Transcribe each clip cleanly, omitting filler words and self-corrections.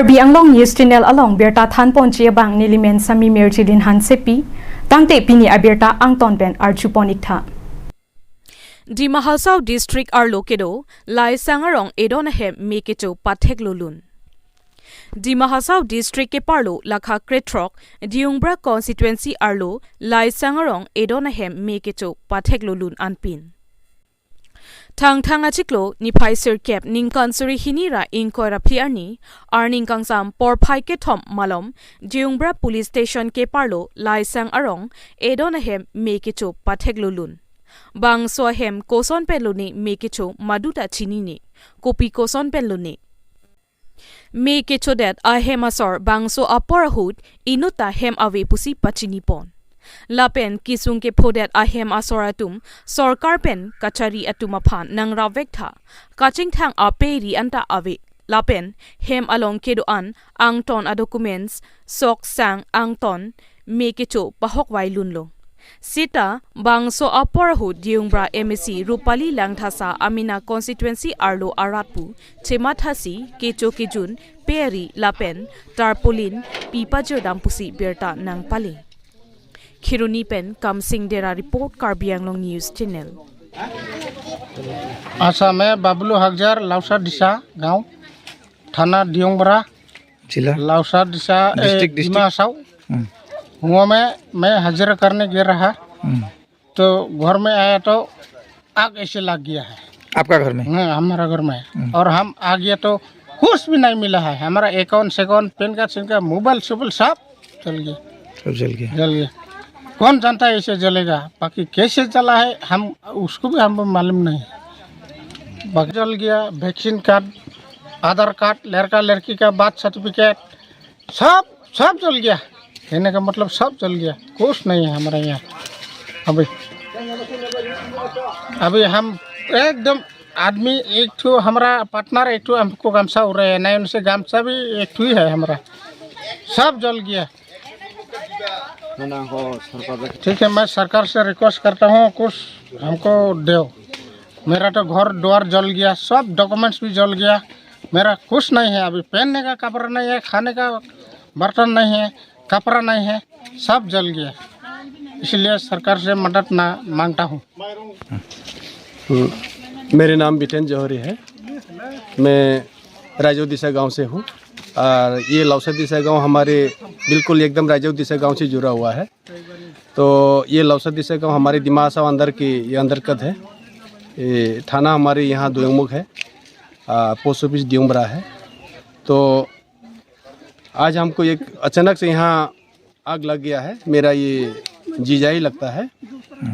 Karbi Anglong News Channel along Berta Than Ponchia Bang Nilimen Sami Merchilin Han Sepi, Tangte Pini Aberta Angton Ben Archuponikta. Di Mahalsao District Arlokedo, Lai Sangarong Edonahem Mekecho Patek Lulun. Di Mahalsao District ke Parlo Lakha Kretrok, Diungbra Constituency Arlo, Lai Sangarong Edonahem Mekecho Patek Lulun Anpin. Tang achiklo ni pai sir kep ning kansuri hinira in koira pliarni arning kangsam por pai ke thom malom Diungbra police station ke parlo lai sang arong edonahem mekecho patheglulun bang sohem koson peluni mekecho maduta chinini kopi koson peluni mekecho dat ahemasor bang so aporahut inuta hem ave pusi pachinipon Lapen kisung ke podet ahem asoratum sorkar pen kachari atumaphan nang ravekta kaching thang aperi anta ave lapen hem along kedoan angton a documents sok sang angton mekecho pahok wailunlo sita bangso aporhu diungbra MSc Rupali Langthasa Amina constituency arlo aratpu chemathasi kecho kijun peri lapen tarpolin pipajo dampusi berta nang pali Kiruni Pen Kamsing Dera Report Karbi Anglong News Channel. Assam में बाबलू हकजार लाउसा दिशा गांव थाना दियोंगबरा जिला लाउसा दिशा दिमा साव हुआ में मैं हाजिर करने गिर रहा तो घर में आया तो आग ऐसे लग गया है। आपका घर में? हमारा घर में और हम आ गया तो कुछ भी नहीं मिला है। हमारा अकाउंट पेन कार्ड मोबाइल सोबाइल सब जल गया। कौन जानता है ऐसे जलेगा, बाकी कैसे चला है हम उसको भी हमको मालूम नहीं। बाकी जल गया, वैक्सीन कार्ड, आधार कार्ड, लड़का लड़की का बात सर्टिफिकेट सब जल गया। कहने का मतलब सब जल गया, कुछ नहीं है हमारे यहाँ। अभी हम एकदम आदमी एक ठो हमारा पार्टनर एक ठो हमको गमछा हो रहा है, नहीं उनसे गमछा भी एक ठो ही है हमारा, सब जल गया। ठीक है, मैं सरकार से रिक्वेस्ट करता हूँ कुछ हमको दो। मेरा तो घर द्वार जल गया, सब डॉक्यूमेंट्स भी जल गया, मेरा कुछ नहीं है। अभी पहनने का कपड़ा नहीं है, खाने का बर्तन नहीं है, कपड़ा नहीं है, सब जल गया। इसलिए सरकार से मदद मांगता हूँ। मेरे नाम बिटेन जौहरी है, मैं राजो दिशा गांव से हूँ और ये लौसा दिशा गांव हमारे बिल्कुल एकदम राजो दिशा गांव से जुड़ा हुआ है। तो ये लौसा दिशा गांव हमारे दिमासा अंदर की ये अंतर्गत है। ये थाना हमारे यहाँ दोयमुख है, पोस्ट ऑफिस दियोंबरा है। तो आज हमको एक अचानक से यहाँ आग लग गया है। मेरा ये जीजा ही लगता है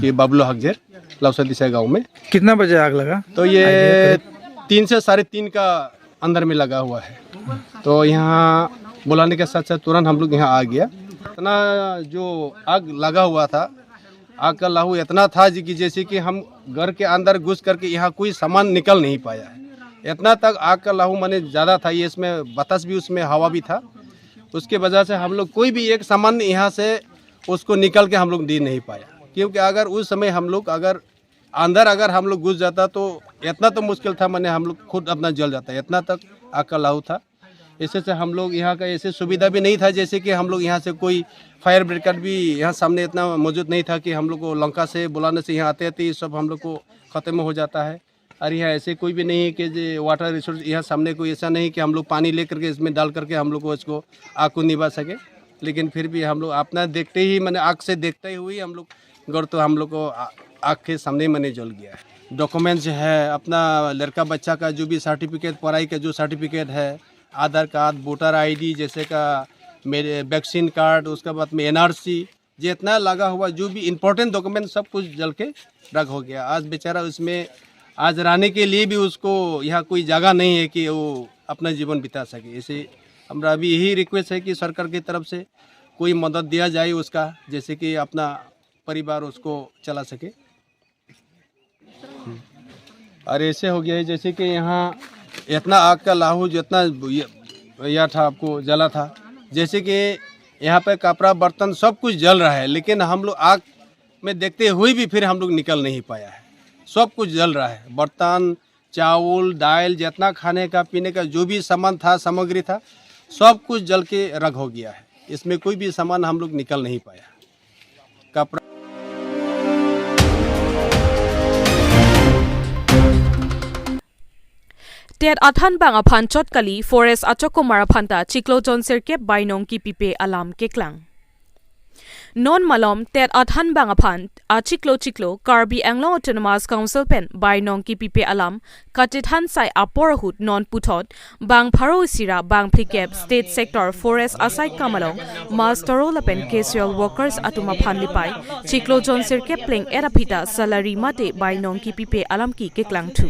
कि बाबलू हकजर लौसा दिशा गाँव में। कितना बजे आग लगा? तो ये 3 से 3:30 का अंदर में लगा हुआ है। तो यहाँ बुलाने के साथ साथ तुरंत हम लोग यहाँ आ गया। इतना जो आग लगा हुआ था, आग का लहू इतना था कि जैसे कि हम घर के अंदर घुस करके यहाँ कोई सामान निकल नहीं पाया है। इतना तक आग का लहू माने ज़्यादा था। ये इसमें बतास भी, उसमें हवा भी था। उसके वजह से हम लोग कोई भी एक सामान यहाँ से उसको निकल के हम लोग दे नहीं पाया, क्योंकि अगर उस समय हम लोग अगर हम लोग घुस जाता तो इतना तो मुश्किल था, मैंने हम लोग खुद अपना जल जाता। इतना तक आग का लहू था। इससे से हम लोग यहाँ का ऐसे सुविधा भी नहीं था, जैसे कि हम लोग यहाँ से कोई फायर ब्रिगेड भी यहाँ सामने इतना मौजूद नहीं था कि हम लोग को लंका से बुलाने से यहाँ आते आते सब हम लोग को ख़त्म हो जाता है। और यहाँ ऐसे कोई भी नहीं है कि जो वाटर रिसोर्स यहाँ सामने कोई ऐसा नहीं कि हम लोग पानी ले करके इसमें डाल करके हम लोग को इसको आग को निभा सके। लेकिन फिर भी हम लोग अपना देखते ही मैंने आग से देखते ही हुई हम लोग घर तो हम लोग को आग के सामने मैंने जल गया है। डॉक्यूमेंट्स है, अपना लड़का बच्चा का जो भी सर्टिफिकेट, पढ़ाई का जो सर्टिफिकेट है, आधार कार्ड, वोटर आईडी जैसे का मेरे वैक्सीन कार्ड, उसके बाद में NRC, जितना लगा हुआ जो भी इम्पोर्टेंट डॉक्यूमेंट सब कुछ जल के रख हो गया। आज बेचारा उसमें आज रहने के लिए भी उसको यहाँ कोई जगह नहीं है कि वो अपना जीवन बिता सके। इसे हमारा अभी यही रिक्वेस्ट है कि सरकार की तरफ से कोई मदद दिया जाए उसका, जैसे कि अपना परिवार उसको चला सके। और ऐसे हो गया है जैसे कि यहाँ इतना आग का लाहू जितना यह था आपको जला था, जैसे कि यहाँ पे कपड़ा बर्तन सब कुछ जल रहा है, लेकिन हम लोग आग में देखते हुए भी फिर हम लोग निकल नहीं पाया है। सब कुछ जल रहा है, बर्तन, चावल, दाल, जितना खाने का पीने का जो भी सामान था, सामग्री था, सब कुछ जल के रग हो गया है। इसमें कोई भी सामान हम लोग निकल नहीं पाया। कपड़ा टेट अथान बांग अफान चोटकली फॉरेस्ट अचोकुमार अफानता चिक्लोजन सिरके बाइनोंग की पिपे अलाम के क्लांग नॉन मलम टेट अथान बांग अफान चिक्लो कार्बी एंग्लो ऑटोनोमस काउंसिल पेन बाइनोंग की पिपे अलाम कटिथान साइ अपोरहुट नॉन पुथोट बांग फारो सिरा बांग फ्लिकेप स्टेट सेक्टर फॉरेस्ट असाइ कामलोंग मास्टरो लपेन कैजुअल वर्कर्स अतुमा फान लिपाई चिक्लोजन सिरके प्लेंग एराफिता सैलरी माते बाइनोंग की पिपे अलाम की के क्लांग थु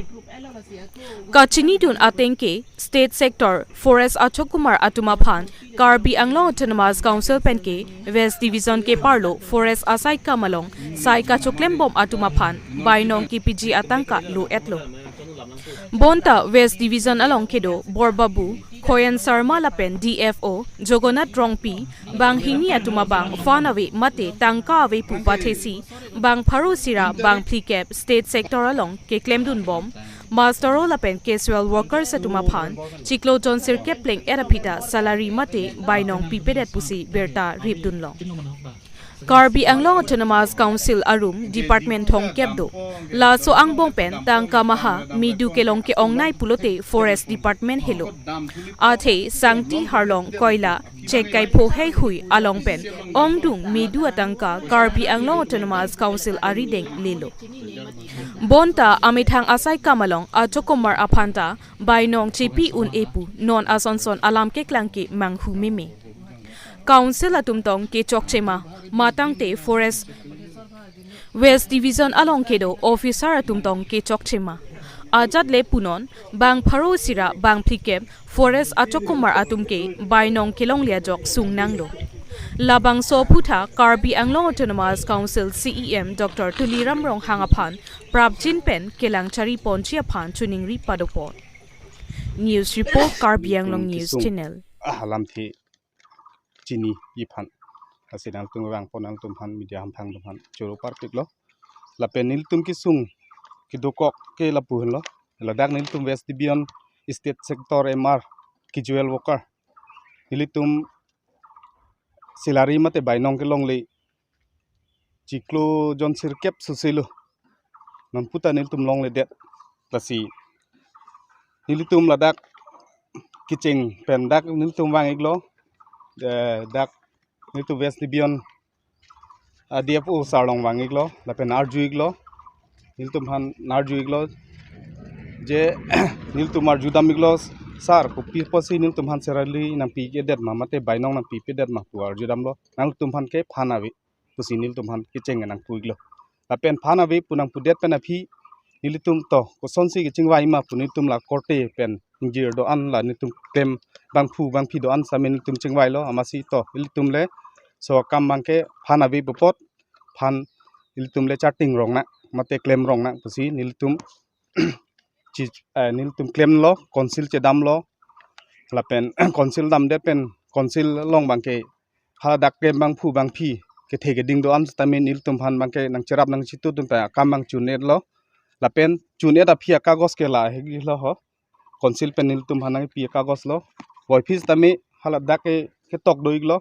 Kachini dun atengke state sector forest achokumar atuma phan Karbi Anglong Autonomous Council penke West Division ke parlo forest asai kamalong sai kachoklem bom atuma phan bainong ki PG atangka lo etlo Bonta West Division along kedo Borbabu Koyan Sarma lapen DFO Jogonat Rongpi bang hini atuma bang fanawe mate tangka ave pu pathesi bang pharu sira bang plikep state sector along ke claim dun bom Mastero lapen casual workers atuma phan chiklo jon sirke pleng erapita salary mate bainong pipedet pusi berta ribdun long Karbi Anglong Autonomous Council arum Department thong kepdo la so angbong pen tangka maha midu kelong ke ongnai pulote Forest Department helo athe sangti harlong koila chekai pho hei hui along pen ongdung midu atangka Karbi Anglong Autonomous Council arideng lelo Bonta amithang asai kamalong achokomar aphanta bainong chipi un epu non asonson alam ke klangke manghu meme Council atumtong ke chokchema matang te forest West Division along kedo officer atumtong ke chokchema ajat le punon bang pharo sira bang plikep forest achokumar atumke bainong kelong liajok sungnanglo labang so phutha Karbi Anglong Autonomous Council CEM Dr Tuliram Rong hangaphan prabjin pen kelang chari ponchi aphan chuningri padopot News report Karbi Anglong News Channel alam thi Chini Yipan hasinang tungwang ponang tumhan media hampang tumhan churu parkik lo la penil tum kisung kidokok ke la puhun lo la dak nil tum West Division state sector MR casual worker nilitum silari mate bainong ke long le chiklo jon sirkep susilo non puta nil tum long le det lasi nilitum la dak kiching pen dak nil tum wang iglo dak nitu West Division DFO sarlong wangiglo lapen arjuiglo niltum han narjuiglo je niltum arjudamiglo sar ko pi posi niltum han serali nang pi ke det mamate bainong nang pi pe det ma pu arjudamlo nang tum han ke phanawi pusi niltum han ke cheng nang puiglo lapen phanawi punang pudet pen aphi nilitum to ko sonsi ke chingwai ma pu niltum la korte pen injir do an la niltum tem bang phi do an samen tum chingwai lo amasi to niltum le so kam bangke phanawi bopot phan niltum le charting rong na mate claim rong na pusi niltum niltum claim lo council che dam lo lapen council dam det pen council long bangke ha dak claim bang phi ke thege ding do an tamen niltum phan bangke nang cherap nang chitu tum ta kam bang chunet lo lapen chunet a phia kagos ke la hegi lo ho council pen niltum hanang pi kagos lo boy fees tami hala dak ke tok doig lo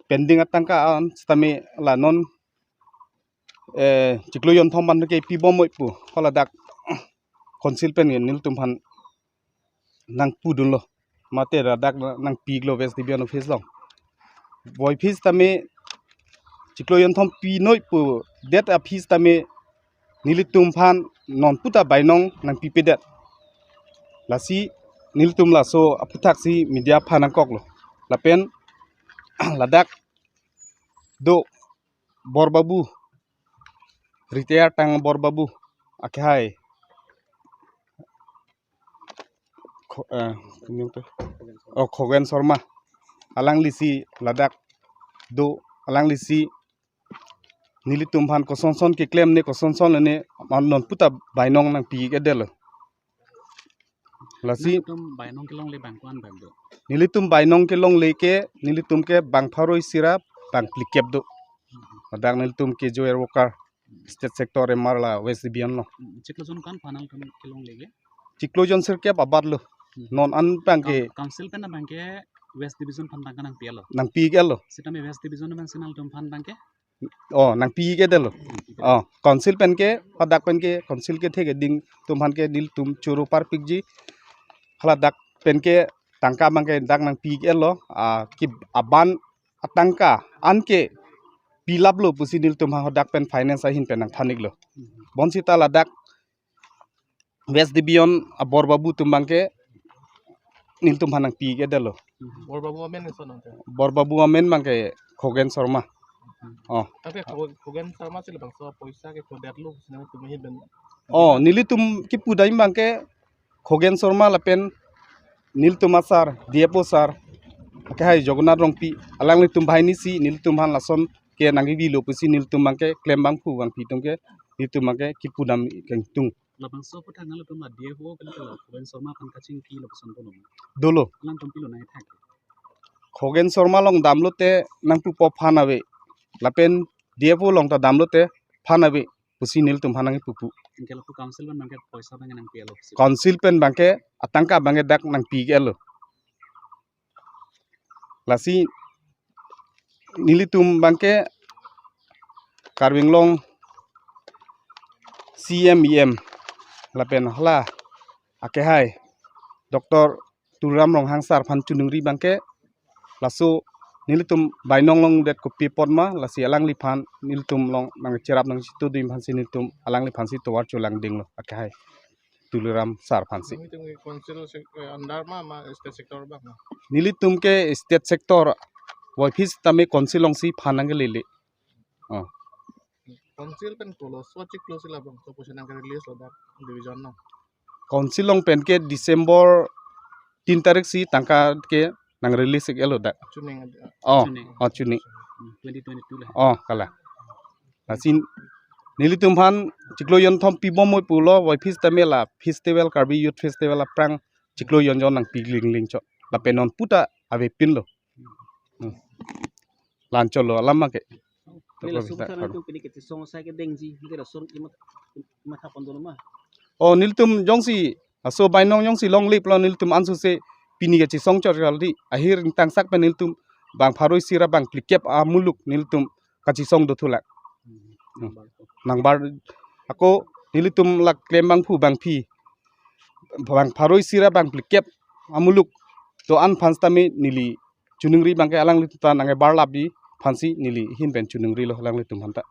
pending atangka an tami la non chiklo yon thom ban ke pi bom moi pu hala dak council pen niltum han nang pudun lo mate ra dak nang pi glo West Division office lo boy fees tami chiklo yon thom pi noi pu det a fees tami nilitum phan non puta bainong nang pi pe det lasi niltum la so aputak si media phanang kok lo lapen ladak do borbabu retire tang borbabu akhai khogen Sharma alang lisi ladak do alang lisi nilitum phan ko son ke claim ne ko son ne non puta bainong nang pi ke del lasi bainong ke long le bang kwan bang do nilitum bainong ke long le ke nilitum ke bang pharoi sira bang plikep do adak nilitum ke joer worker state sector e marla West Division lo chiklo jon kan phanal ke long le ge chiklo jon sir ke abad lo non an bangke Council pen na bangke West Division fan tangka nang pialo. nang pi gelo Sita me West Division bang sinal tum fan bangke. oh nang pi ke delo oh council pen ke hadak pen ke council ke thege ding tum han ke dil tum churu par pikji hala dak pen ke tangka bangke dak nang pi gelo ki aban atangka an ke pilap lo pusi dil tum ha dak pen finance ahin pen nang thanik lo bonsita la dak West Division abor babu tum bangke nil tum hanang pi ke delo borbabu amen bangke khogen sarma oh Tapi kogen sama sila bang so poisa ke kodet lu sinang tumahin ben. oh nili tum ki pudai bangke khogen sarma lapen nil tum asar diepo sar ke hai jogna rongpi alang li tum bhaini si nil tum han lason ke nangi bi lo pusi nil tum bangke klem bang pu bang pi tum ke nil tum bangke ki pudam keng tung Labang so putang ngalo tum la dia ho pen kala kuben soma fan kaching ki lo pesan tono. dolo Lang tum pilo nai thak. khogen sarma long damlote nang pu pop phanawe lapen diepo long ta damlote phanawe pusi nil tum hanangi pupu Engkel ku council ban bangke poisa bang nang pialo. council pen bangke atangka bangke dak nang pi gelo lasi nilitum bangke karwinglong CMEM lapen hla ake hai Dr. Turam rong hangsar phan chunungri bangke laso nilitum bainong long det ko pipodma lasi alang li phan nilitum long nang cherap nang situ dim phan si nilitum alang li phan si towar chulang ding lo ake hai Tuliram sar phan si Itu konsil andar ma state sector bang. nilitum ke state sector office tame konsilong si phanang lele oh Konsil pen close so cik close sila bang so pusinang ke release lo dak division no. konsilong pen ke December 3 tarik si tangka ke nang release ke lo dak Tuning oh oh chuni 2022 lah. oh kala asin nilitum phan chikloyon thom pibom moi pulo office tame la festival karbi youth festival la prang chikloyon jon nang pigling ling cho la penon puta ave pin lo lancholo lama ke Nila subutan itu pedikit song saya ke dengji, kita sorot lima kapan dulu mah. oh niltum jongsi aso bainong jongsi long lip lo niltum ansu se pini ke song chor galdi ahir tang sak pen niltum bang pharoi sira bang klikep muluk niltum kachi song do thulak nang bar ako niltum lak klem bang phu bang phi bang pharoi sira bang klikep muluk to an phanstami nili chunungri bang ke alang litan ange bar labi phansi nili hin ben chunungri lo alang litum hanta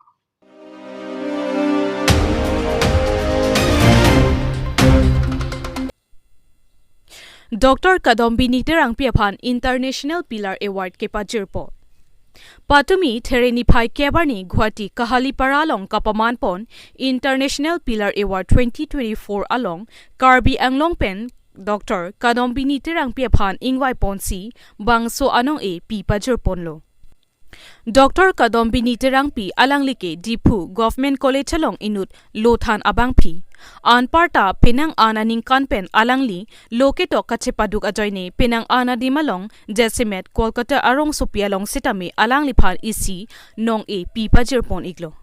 Dr. Kadombini terang piaphan International Pillar Award ke pajirpo. Patumi Thereni Phai Kebarni Guwahati Kahali Paralong Kapamanpon International Pillar Award 2024 along Karbi Anglong Pen Dr. Kadombini terang piaphan Ingwai Ponsi Bangso Anong e pi pajirpon lo. Dr. Kadombini terang pi alanglike Dipu Government College along inut Lothan abang pi. An parta penang ana ning kanpen alangli loketo kachepaduk ajoyne penang ana dimalong Jesimet Kolkata arong supialong sitame alangli phan isi nong e pipa jirpon iglo.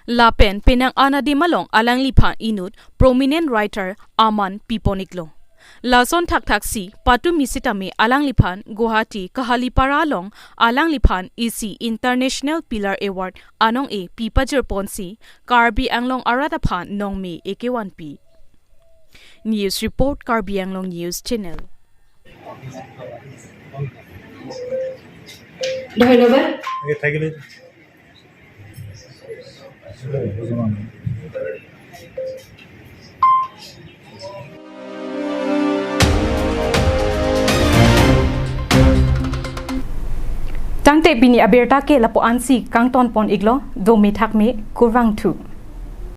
Lapen penang ana dimalong alangli phan inut prominent writer Aman Piponiglo. Lason thak si patu misitame alangli phan Guwahati Kahali Paralong alangli phan isi International Pillar Award anong e pipa jirpon si Karbi Anglong arata phan nong me AK1P. News report Karbi Anglong News Channel. Tangte bini aberta ke lapo ansi kang ton pon iglo do me thak me kurwang thu.